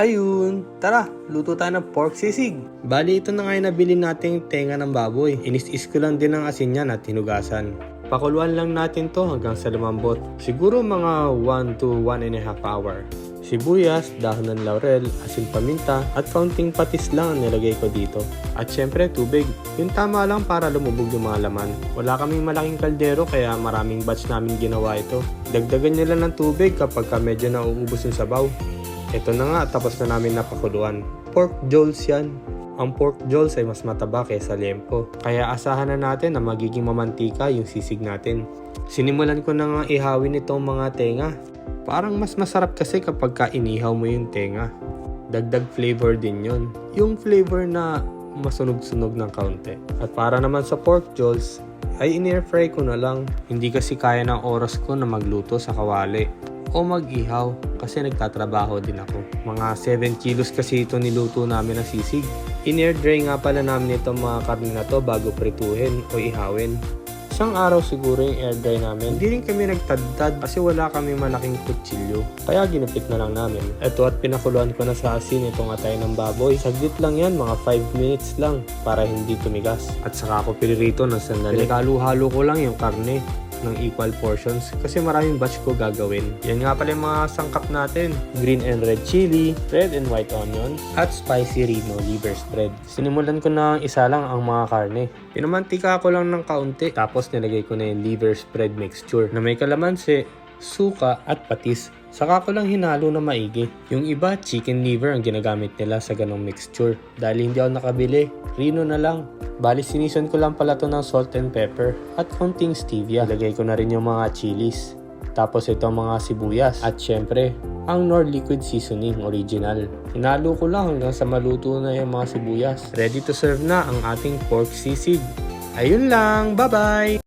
Ayun, tara, luto tayo ng pork sisig. Bali, ito na nga yung nabili nating tenga ng baboy. Inis-is ko lang din ang asin niya at hinugasan. Pakuluan lang natin to hanggang sa lumambot. Siguro mga 1 to 1.5 hour. Sibuyas, dahon ng laurel, asin paminta, at kaunting patis lang ang nilagay ko dito. At syempre, tubig. Yung tama lang para lumubog yung mga laman. Wala kaming malaking kaldero kaya maraming batch namin ginawa ito. Dagdagan nyo lang ng tubig kapag medyo nauubos yung sabaw. Ito na nga, tapos na namin napakuluan. Pork jolls yan. Ang pork jolls ay mas mataba kaysa liempo. Kaya asahan na natin na magiging mamantika yung sisig natin. Sinimulan ko na nga ihawin itong mga tenga. Parang mas masarap kasi kapag inihaw mo yung tenga. Dagdag flavor din yon. Yung flavor na masunog-sunog ng kaunti. At para naman sa pork jolls, ay in-airfry ko na lang. Hindi kasi kaya ng oras ko na magluto sa kawali o mag-ihaw kasi nagtatrabaho din ako. Mga 7 kilos kasi ito niluto namin ng sisig. In-air dry nga pala namin itong mga karne na to bago prituhin o ihawin. Isang araw siguro yung air dry namin. Hindi rin kami nagtadtad kasi wala kami malaking kutsilyo. Kaya ginupit na lang namin. Ito at pinakuluan ko na sa asin itong atay ng baboy. Saglit lang yan, mga 5 minutes lang para hindi tumigas. At saka ako pinirito ng sandali. Pinakalo-halo ko lang yung karne ng equal portions kasi maraming batch ko gagawin. Yan nga pala yung mga sangkap natin. Green and red chili, red and white onions, at spicy Reno liver spread. Sinimulan ko na isa lang ang mga karne. Pinamantika ko lang ng kaunti tapos nilagay ko na yung liver spread mixture na may kalamansi, suka at patis. Saka ko lang hinalo na maigi. Yung iba, chicken liver ang ginagamit nila sa ganong mixture. Dahil hindi ako nakabili, Reno na lang. Bali, sinison ko lang pala to ng salt and pepper at konting stevia. Ilagay ko na rin yung mga chilies. Tapos ito mga sibuyas. At syempre, ang Knorr liquid seasoning original. Hinalo ko lang hanggang sa maluto na yung mga sibuyas. Ready to serve na ang ating pork sisig. Ayun lang, bye-bye!